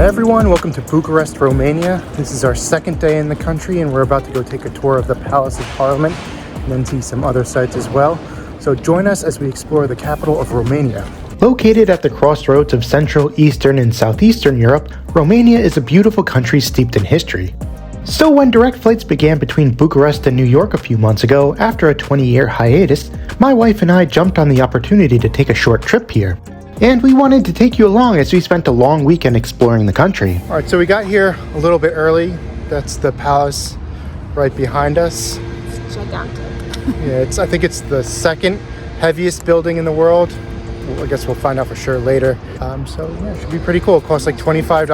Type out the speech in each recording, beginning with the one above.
everyone, welcome to Bucharest, Romania. This is our second day in the country and we're about to go take a tour of the Palace of Parliament and then see some other sites as well. So join us as we explore the capital of Romania. Located at the crossroads of Central, Eastern, and Southeastern Europe, Romania is a beautiful country steeped in history. So when direct flights began between Bucharest and New York a few months ago, after a 20-year hiatus, my wife and I jumped on the opportunity to take a short trip here. And we wanted to take you along as we spent a long weekend exploring the country. Alright, so we got here a little bit early. That's the palace right behind us. It's gigantic. I think it's the second heaviest building in the world. Well, I guess we'll find out for sure later. It should be pretty cool. It costs like $25,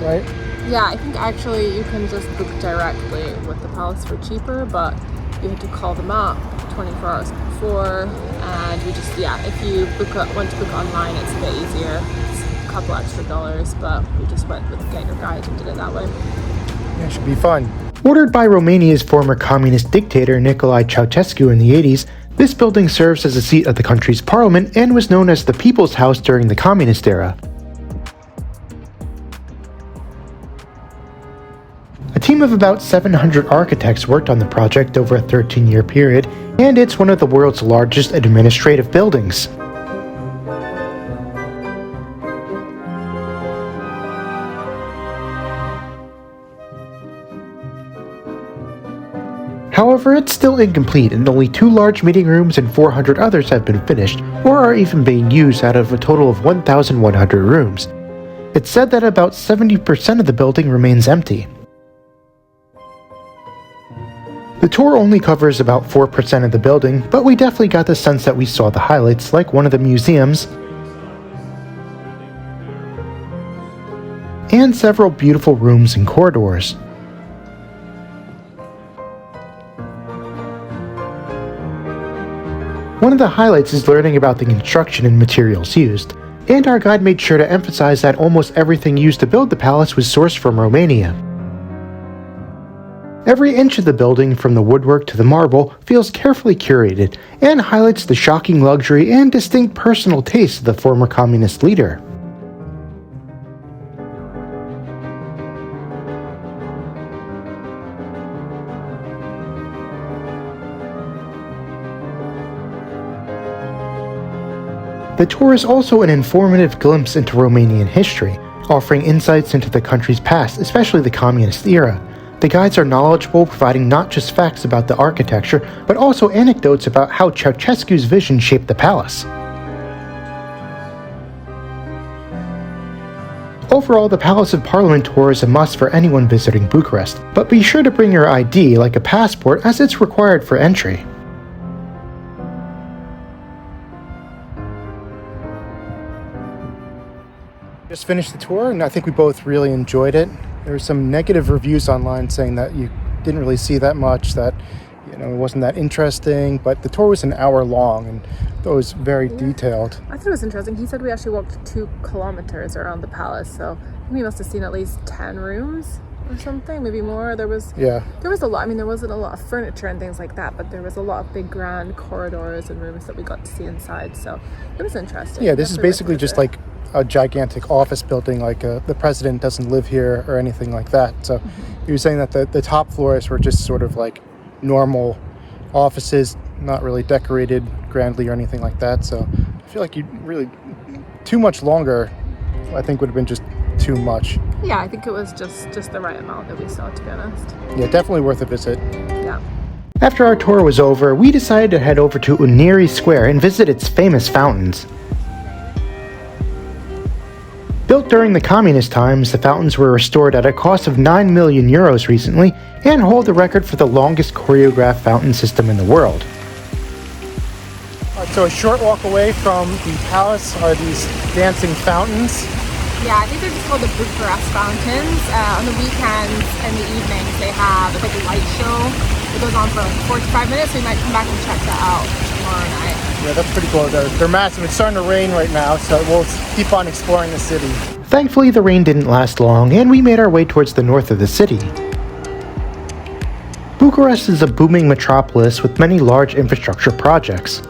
right? Yeah, I think actually you can just book directly with the palace for cheaper, but you have to call them up 24 hours before, and if you want to book online, it's a bit easier. It's a couple extra dollars, but we just went with Get Your Guide and did it that way. Yeah, it should be fun. Ordered by Romania's former communist dictator Nicolae Ceausescu in the 80s, this building serves as a seat of the country's parliament and was known as the People's House during the communist era. A team of about 700 architects worked on the project over a 13-year period, and it's one of the world's largest administrative buildings. However, it's still incomplete, and only 2 large meeting rooms and 400 others have been finished, or are even being used out of a total of 1,100 rooms. It's said that about 70% of the building remains empty. The tour only covers about 4% of the building, but we definitely got the sense that we saw the highlights, like one of the museums, and several beautiful rooms and corridors. One of the highlights is learning about the construction and materials used, and our guide made sure to emphasize that almost everything used to build the palace was sourced from Romania. Every inch of the building, from the woodwork to the marble, feels carefully curated and highlights the shocking luxury and distinct personal taste of the former communist leader. The tour is also an informative glimpse into Romanian history, offering insights into the country's past, especially the communist era. The guides are knowledgeable, providing not just facts about the architecture, but also anecdotes about how Ceausescu's vision shaped the palace. Overall, the Palace of Parliament tour is a must for anyone visiting Bucharest, but be sure to bring your ID, like a passport, as it's required for entry. Just finished the tour, and I think we both really enjoyed it. There were some negative reviews online saying that you didn't really see that much, that it wasn't that interesting, but the tour was an hour long and it was very detailed. I thought it was interesting. He said we actually walked 2 kilometers around the palace, so we must have seen at least 10 rooms or something, maybe more. There was a lot. I mean, there wasn't a lot of furniture and things like that, but there was a lot of big grand corridors and rooms that we got to see inside, so it was interesting. Yeah, this is basically just like a gigantic office building, like the president doesn't live here or anything like that. So he was saying that the top floors were just sort of like normal offices, not really decorated grandly or anything like that. So I feel like too much longer, I think, would have been just too much. Yeah, I think it was just the right amount that we saw, to be honest. Yeah, definitely worth a visit. Yeah. After our tour was over, we decided to head over to Unirii Square and visit its famous fountains. Built during the communist times, the fountains were restored at a cost of 9 million euros recently and hold the record for the longest choreographed fountain system in the world. So a short walk away from the palace are these dancing fountains. Yeah, I think they're just called the Bucharest Fountains. On the weekends and the evenings, they have a light show. It goes on for like 45 minutes. We might come back and check that out tomorrow night. Yeah, that's pretty cool. They're massive. It's starting to rain right now, so we'll keep on exploring the city. Thankfully, the rain didn't last long, and we made our way towards the north of the city. Bucharest is a booming metropolis with many large infrastructure projects.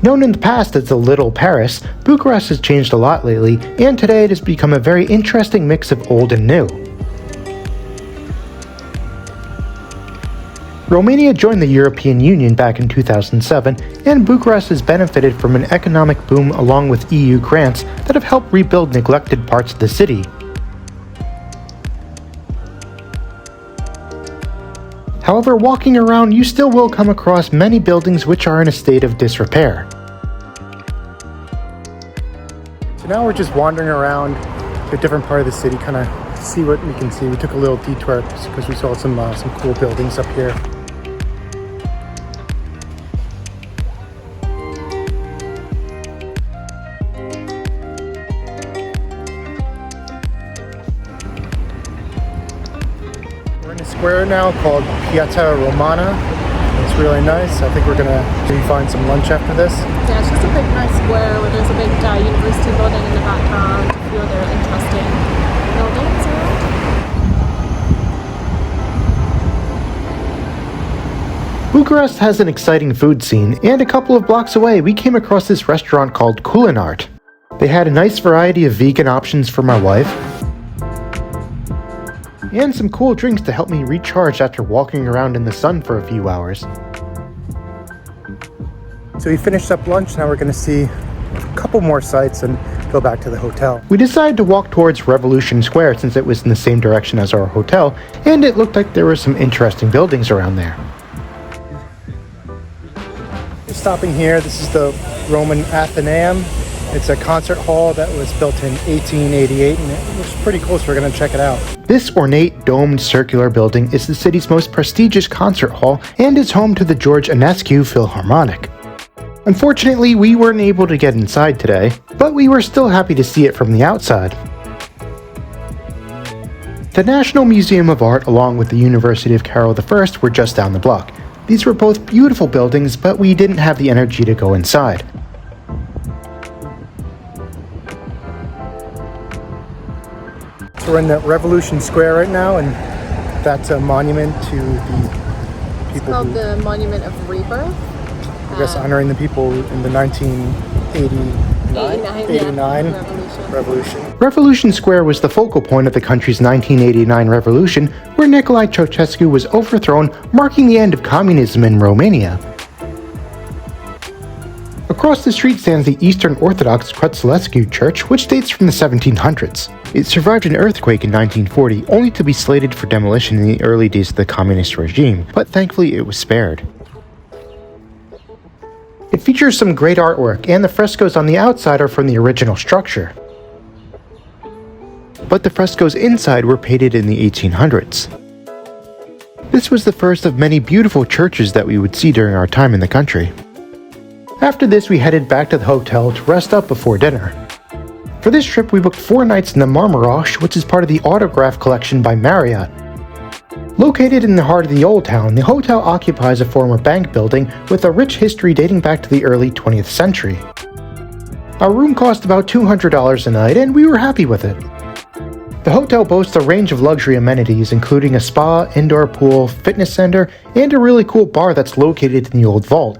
Known in the past as the Little Paris, Bucharest has changed a lot lately, and today it has become a very interesting mix of old and new. Romania joined the European Union back in 2007, and Bucharest has benefited from an economic boom along with EU grants that have helped rebuild neglected parts of the city. However, walking around, you still will come across many buildings which are in a state of disrepair. So now we're just wandering around to a different part of the city, kind of see what we can see. We took a little detour because we saw some cool buildings up here. We're in a square now called Piazza Romana. It's really nice. I think we're gonna maybe find some lunch after this. Yeah, it's just a big nice square where there's a big university building in the background. A few other interesting buildings around. Bucharest has an exciting food scene, and a couple of blocks away we came across this restaurant called Culinart. They had a nice variety of vegan options for my wife, and some cool drinks to help me recharge after walking around in the sun for a few hours. So we finished up lunch, now we're going to see a couple more sites and go back to the hotel. We decided to walk towards Revolution Square since it was in the same direction as our hotel, and it looked like there were some interesting buildings around there. We're stopping here. This is the Roman Athenaeum. It's a concert hall that was built in 1888, and it looks pretty cool, so we're going to check it out. This ornate, domed, circular building is the city's most prestigious concert hall and is home to the George Enescu Philharmonic. Unfortunately, we weren't able to get inside today, but we were still happy to see it from the outside. The National Museum of Art along with the University of Karol I were just down the block. These were both beautiful buildings, but we didn't have the energy to go inside. So we're in the Revolution Square right now, and that's a monument to the people. It's called the Monument of Rebirth. I guess honoring the people in the 1989 revolution. Revolution Square was the focal point of the country's 1989 revolution, where Nicolae Ceausescu was overthrown, marking the end of communism in Romania. Across the street stands the Eastern Orthodox Crățulescu Church, which dates from the 1700s. It survived an earthquake in 1940, only to be slated for demolition in the early days of the communist regime, but thankfully it was spared. It features some great artwork, and the frescoes on the outside are from the original structure. But the frescoes inside were painted in the 1800s. This was the first of many beautiful churches that we would see during our time in the country. After this, we headed back to the hotel to rest up before dinner. For this trip, we booked 4 nights in the Marmaros, which is part of the autograph collection by Marriott. Located in the heart of the Old Town, the hotel occupies a former bank building with a rich history dating back to the early 20th century. Our room cost about $200 a night, and we were happy with it. The hotel boasts a range of luxury amenities, including a spa, indoor pool, fitness center, and a really cool bar that's located in the old vault.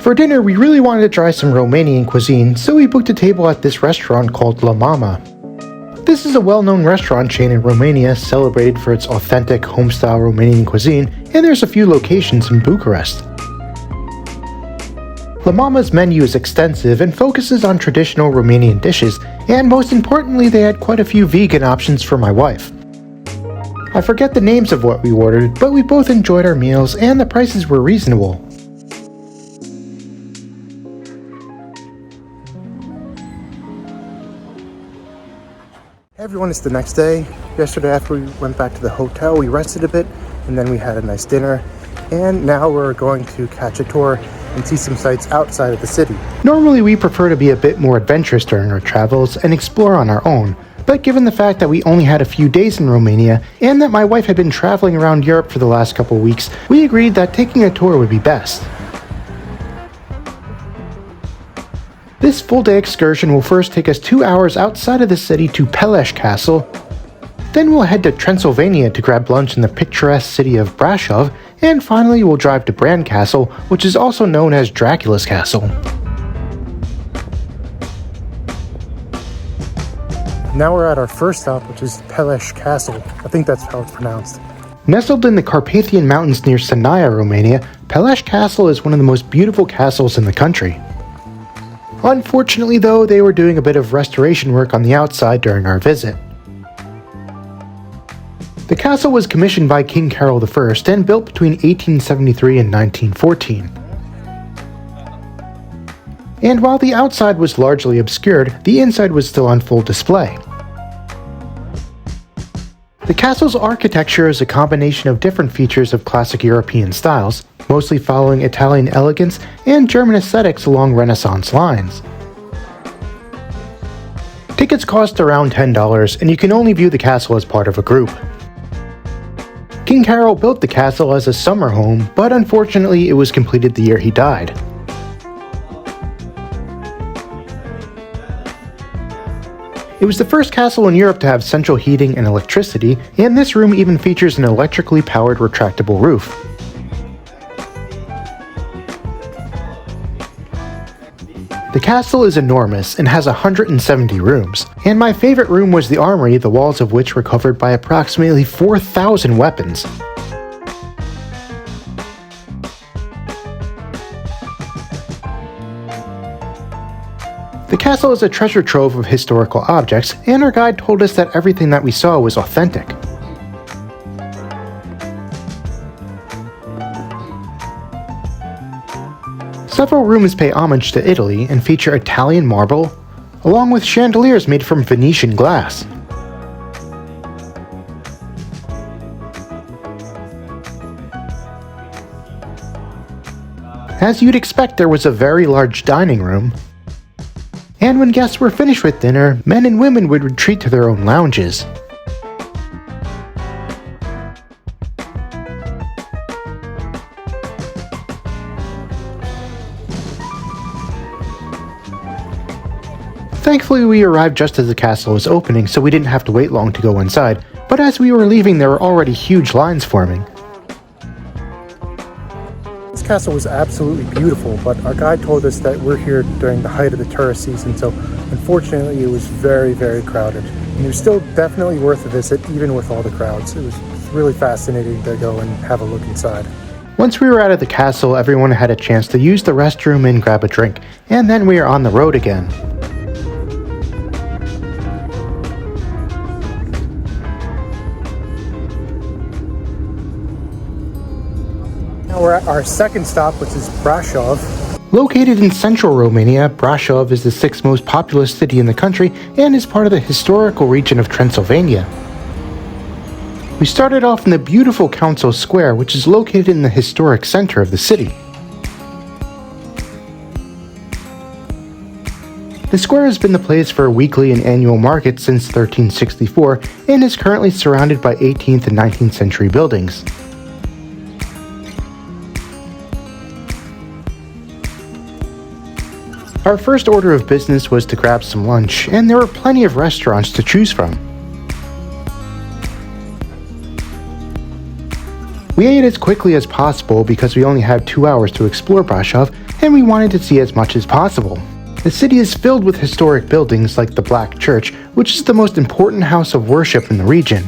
For dinner, we really wanted to try some Romanian cuisine, so we booked a table at this restaurant called La Mama. This is a well-known restaurant chain in Romania, celebrated for its authentic home-style Romanian cuisine, and there's a few locations in Bucharest. La Mama's menu is extensive and focuses on traditional Romanian dishes, and most importantly, they had quite a few vegan options for my wife. I forget the names of what we ordered, but we both enjoyed our meals and the prices were reasonable. Hey everyone, it's the next day. Yesterday after we went back to the hotel, we rested a bit and then we had a nice dinner. And now we're going to catch a tour and see some sights outside of the city. Normally we prefer to be a bit more adventurous during our travels and explore on our own. But given the fact that we only had a few days in Romania and that my wife had been traveling around Europe for the last couple weeks, we agreed that taking a tour would be best. This full-day excursion will first take us 2 hours outside of the city to Pelesh Castle, Then we'll head to Transylvania to grab lunch in the picturesque city of Brasov, and finally we'll drive to Bran Castle, which is also known as Dracula's Castle. Now we're at our first stop, which is Pelesh Castle. I think that's how it's pronounced. Nestled in the Carpathian Mountains near Sinaia, Romania, Pelesh Castle is one of the most beautiful castles in the country. Unfortunately though, they were doing a bit of restoration work on the outside during our visit. The castle was commissioned by King Carol I and built between 1873 and 1914. And while the outside was largely obscured, the inside was still on full display. The castle's architecture is a combination of different features of classic European styles, mostly following Italian elegance and German aesthetics along Renaissance lines. Tickets cost around $10, and you can only view the castle as part of a group. King Carol built the castle as a summer home, but unfortunately it was completed the year he died. It was the first castle in Europe to have central heating and electricity, and this room even features an electrically powered retractable roof. The castle is enormous and has 170 rooms, and my favorite room was the armory, the walls of which were covered by approximately 4,000 weapons. The castle is a treasure trove of historical objects, and our guide told us that everything that we saw was authentic. Several rooms pay homage to Italy and feature Italian marble, along with chandeliers made from Venetian glass. As you'd expect, there was a very large dining room, and when guests were finished with dinner, men and women would retreat to their own lounges. Thankfully, we arrived just as the castle was opening, so we didn't have to wait long to go inside, but as we were leaving, there were already huge lines forming. This castle was absolutely beautiful, but our guide told us that we're here during the height of the tourist season, so unfortunately it was very, very crowded. And it was still definitely worth a visit, even with all the crowds. It was really fascinating to go and have a look inside. Once we were out of the castle, everyone had a chance to use the restroom and grab a drink, and then we are on the road again. Now we're at our second stop, which is Brasov. Located in central Romania, Brasov is the sixth most populous city in the country and is part of the historical region of Transylvania. We started off in the beautiful Council Square, which is located in the historic center of the city. The square has been the place for weekly and annual markets since 1364 and is currently surrounded by 18th and 19th century buildings. Our first order of business was to grab some lunch, and there were plenty of restaurants to choose from. We ate as quickly as possible because we only had 2 hours to explore Brasov, and we wanted to see as much as possible. The city is filled with historic buildings like the Black Church, which is the most important house of worship in the region.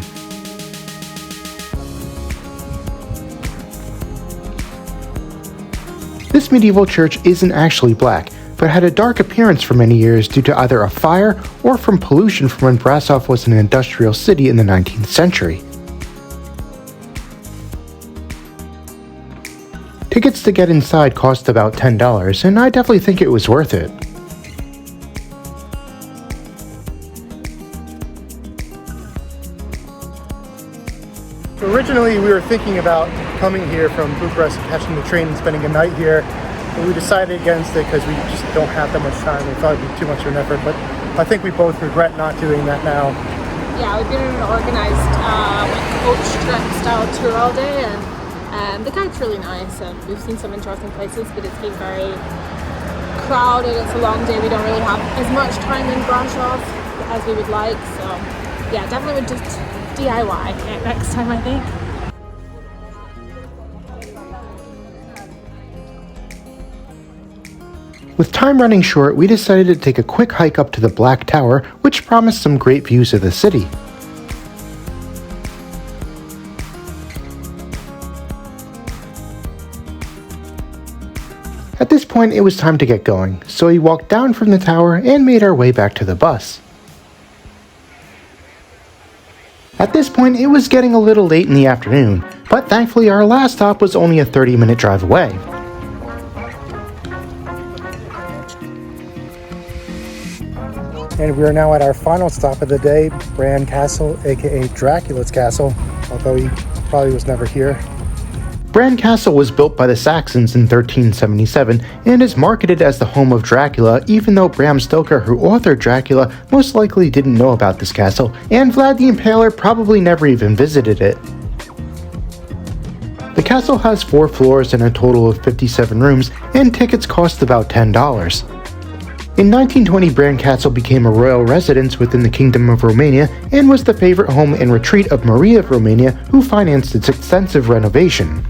This medieval church isn't actually black, but had a dark appearance for many years due to either a fire or from pollution from when Brasov was an industrial city in the 19th century. Tickets to get inside cost about $10, and I definitely think it was worth it. So originally we were thinking about coming here from Bucharest, catching the train and spending a night here. But we decided against it because we just don't have that much time. We thought it'd be too much of an effort, but I think we both regret not doing that now. Yeah, we've been in an organized coach trip style tour all day, and the guide's really nice, and we've seen some interesting places, but it's been very crowded. It's a long day. We don't really have as much time in Brasov as we would like, so yeah, definitely would just DIY next time, I think. With time running short, we decided to take a quick hike up to the Black Tower, which promised some great views of the city. At this point, it was time to get going, so we walked down from the tower and made our way back to the bus. At this point, it was getting a little late in the afternoon, but thankfully our last stop was only a 30-minute drive away. And we are now at our final stop of the day, Bran Castle, aka Dracula's Castle, although he probably was never here. Bran Castle was built by the Saxons in 1377 and is marketed as the home of Dracula, even though Bram Stoker, who authored Dracula, most likely didn't know about this castle, and Vlad the Impaler probably never even visited it. The castle has 4 floors and a total of 57 rooms, and tickets cost about $10. In 1920, Bran Castle became a royal residence within the Kingdom of Romania and was the favorite home and retreat of Maria of Romania, who financed its extensive renovation.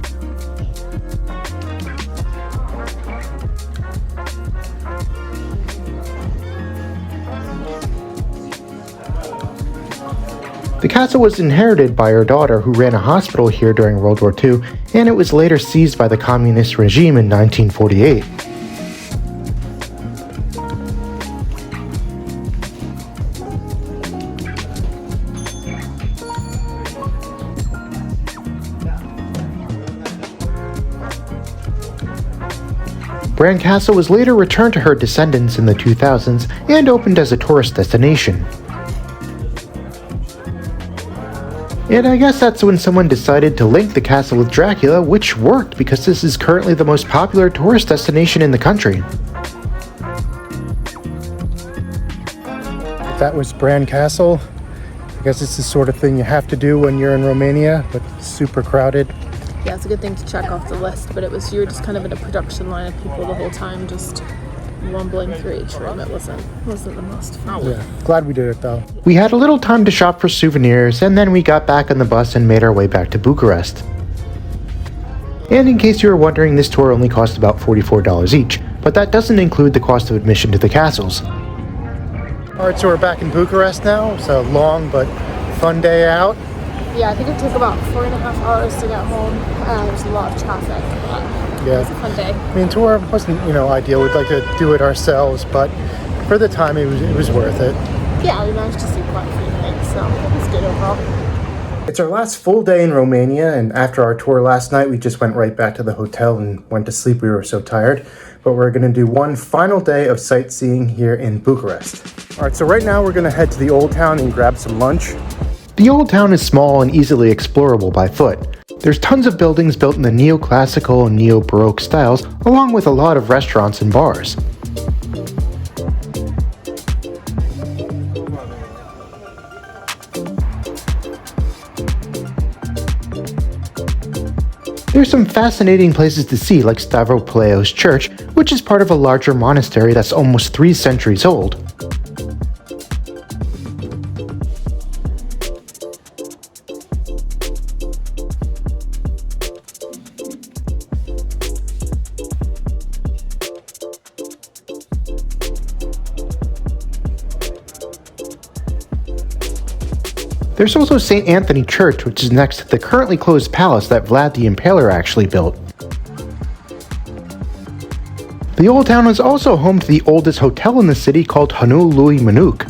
The castle was inherited by her daughter, who ran a hospital here during World War II, and it was later seized by the communist regime in 1948. Bran Castle was later returned to her descendants in the 2000s and opened as a tourist destination. And I guess that's when someone decided to link the castle with Dracula, which worked because this is currently the most popular tourist destination in the country. That was Bran Castle. I guess it's the sort of thing you have to do when you're in Romania, but it's super crowded. Yeah, it's a good thing to check off the list, but you were just kind of in a production line of people the whole time, just mumbling through each room. It wasn't the most fun. Yeah, glad we did it though. We had a little time to shop for souvenirs, and then we got back on the bus and made our way back to Bucharest. And in case you were wondering, this tour only cost about $44 each, but that doesn't include the cost of admission to the castles. Alright, so we're back in Bucharest now. It's a long but fun day out. Yeah, I think it took about 4.5 hours to get home. There's a lot of traffic, but yeah, it was a fun day. I mean, tour wasn't, ideal. We'd like to do it ourselves, but for the time, it was worth it. Yeah, we managed to see quite a few things, so it was good overall. It's our last full day in Romania, and after our tour last night, we just went right back to the hotel and went to sleep. We were so tired. But we're going to do one final day of sightseeing here in Bucharest. All right, so right now we're going to head to the Old Town and grab some lunch. The Old Town is small and easily explorable by foot. There's tons of buildings built in the neoclassical and neo-baroque styles, along with a lot of restaurants and bars. There's some fascinating places to see, like Stavropolaos Church, which is part of a larger monastery that's almost 3 centuries old. There's also St. Anthony Church, which is next to the currently closed palace that Vlad the Impaler actually built. The Old Town is also home to the oldest hotel in the city called Hanul lui Manuk.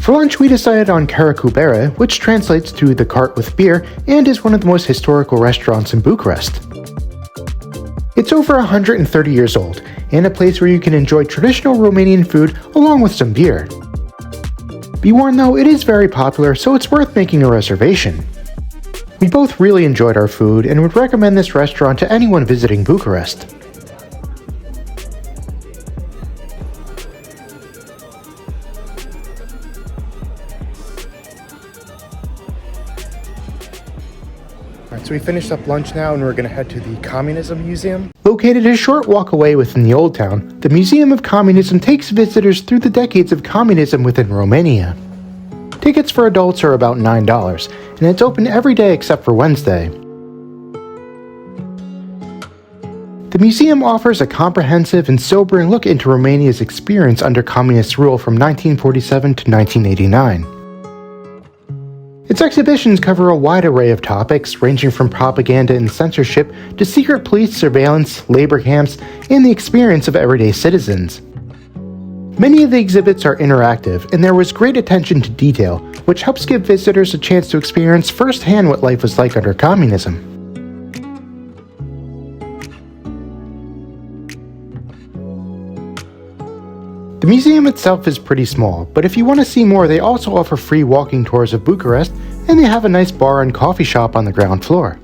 For lunch, we decided on Caracubere, which translates to the cart with beer, and is one of the most historical restaurants in Bucharest. It's over 130 years old, and a place where you can enjoy traditional Romanian food along with some beer. Be warned though, it is very popular, so it's worth making a reservation. We both really enjoyed our food and would recommend this restaurant to anyone visiting Bucharest. Alright, so we finished up lunch now and we're going to head to the Communism Museum. Located a short walk away within the Old Town, the Museum of Communism takes visitors through the decades of communism within Romania. Tickets for adults are about $9, and it's open every day except for Wednesday. The museum offers a comprehensive and sobering look into Romania's experience under communist rule from 1947 to 1989. Its exhibitions cover a wide array of topics, ranging from propaganda and censorship to secret police surveillance, labor camps, and the experience of everyday citizens. Many of the exhibits are interactive, and there was great attention to detail, which helps give visitors a chance to experience firsthand what life was like under communism. The museum itself is pretty small, but if you want to see more, they also offer free walking tours of Bucharest, and they have a nice bar and coffee shop on the ground floor.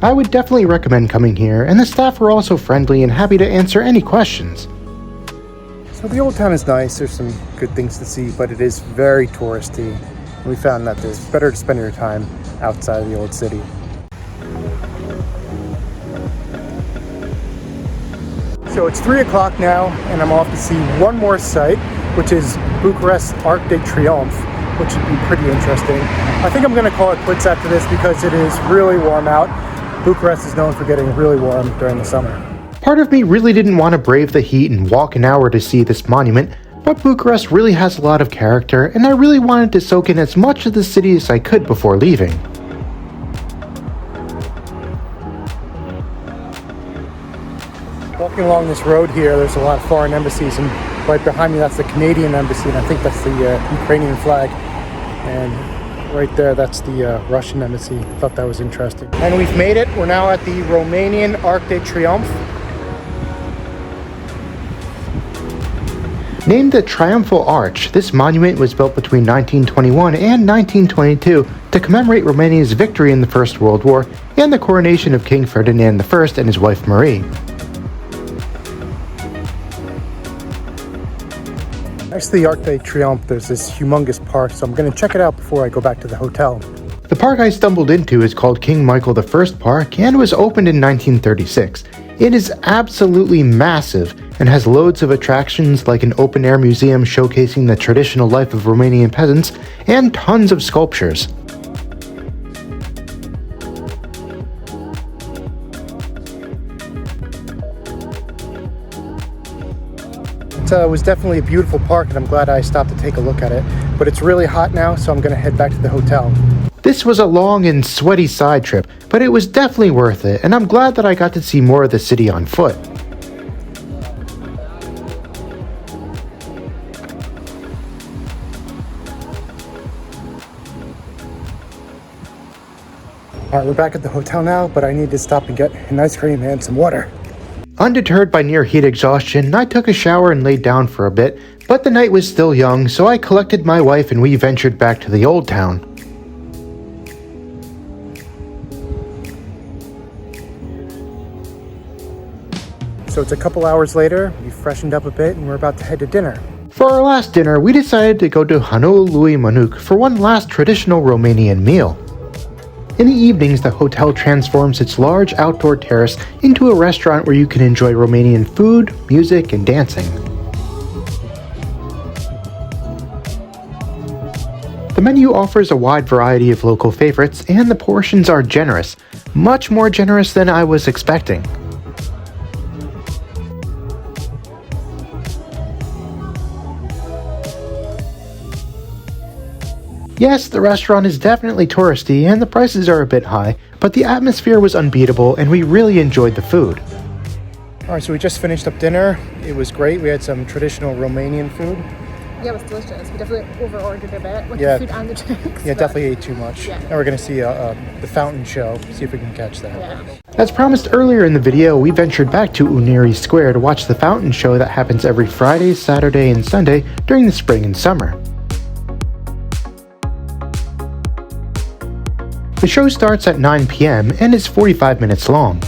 I would definitely recommend coming here, and the staff are also friendly and happy to answer any questions. So the old town is nice, there's some good things to see, but it is very touristy. We found that it's better to spend your time outside of the old city. So it's 3 o'clock now, and I'm off to see one more site, which is Bucharest Arc the Triumph, which should be pretty interesting. I think I'm going to call it quits after this because it is really warm out. Bucharest is known for getting really warm during the summer. Part of me really didn't want to brave the heat and walk an hour to see this monument, but Bucharest really has a lot of character, and I really wanted to soak in as much of the city as I could before leaving. Walking along this road here, there's a lot of foreign embassies, and right behind me that's the Canadian embassy, and I think that's the Ukrainian flag. And right there, that's the Russian embassy. I thought that was interesting. And we've made it. We're now at the Romanian Arc the Triumph. Named the Triumphal Arch, this monument was built between 1921 and 1922 to commemorate Romania's victory in the First World War and the coronation of King Ferdinand I and his wife Marie. Next to the Arc de Triomphe, there's this humongous park, so I'm going to check it out before I go back to the hotel. The park I stumbled into is called King Michael I Park and was opened in 1936. It is absolutely massive and has loads of attractions like an open-air museum showcasing the traditional life of Romanian peasants and tons of sculptures. It was definitely a beautiful park, and I'm glad I stopped to take a look at it. But it's really hot now, so I'm going to head back to the hotel. This was a long and sweaty side trip, but it was definitely worth it, and I'm glad that I got to see more of the city on foot. Alright, we're back at the hotel now, but I need to stop and get an ice cream and some water. Undeterred by near heat exhaustion, I took a shower and laid down for a bit, but the night was still young, so I collected my wife and we ventured back to the old town. So it's a couple hours later, we freshened up a bit and we're about to head to dinner. For our last dinner, we decided to go to Hanul lui Manuk for one last traditional Romanian meal. In the evenings, the hotel transforms its large outdoor terrace into a restaurant where you can enjoy Romanian food, music, and dancing. The menu offers a wide variety of local favorites, and the portions are generous, much more generous than I was expecting. Yes, the restaurant is definitely touristy and the prices are a bit high, but the atmosphere was unbeatable and we really enjoyed the food. Alright, so we just finished up dinner. It was great. We had some traditional Romanian food. Yeah, it was delicious. We definitely over-ordered a bit with the food and the drinks. Yeah, definitely ate too much. Yeah. Now we're going to see the fountain show, see if we can catch that. Yeah. As promised earlier in the video, we ventured back to Unirii Square to watch the fountain show that happens every Friday, Saturday, and Sunday during the spring and summer. The show starts at 9 p.m. and is 45 minutes long.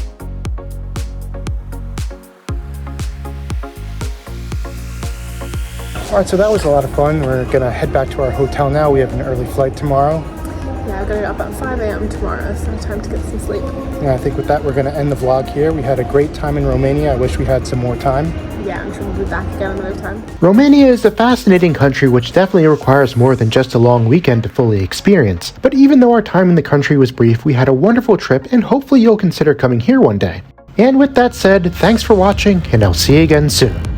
Alright, so that was a lot of fun. We're gonna head back to our hotel now. We have an early flight tomorrow. Yeah, we're gonna be up at 5 a.m. tomorrow, so time to get some sleep. And I think with that, we're gonna end the vlog here. We had a great time in Romania. I wish we had some more time. yeah, I'm sure we'll be back again another time. Romania is a fascinating country which definitely requires more than just a long weekend to fully experience. But even though our time in the country was brief, we had a wonderful trip and hopefully you'll consider coming here one day. And with that said, thanks for watching and I'll see you again soon.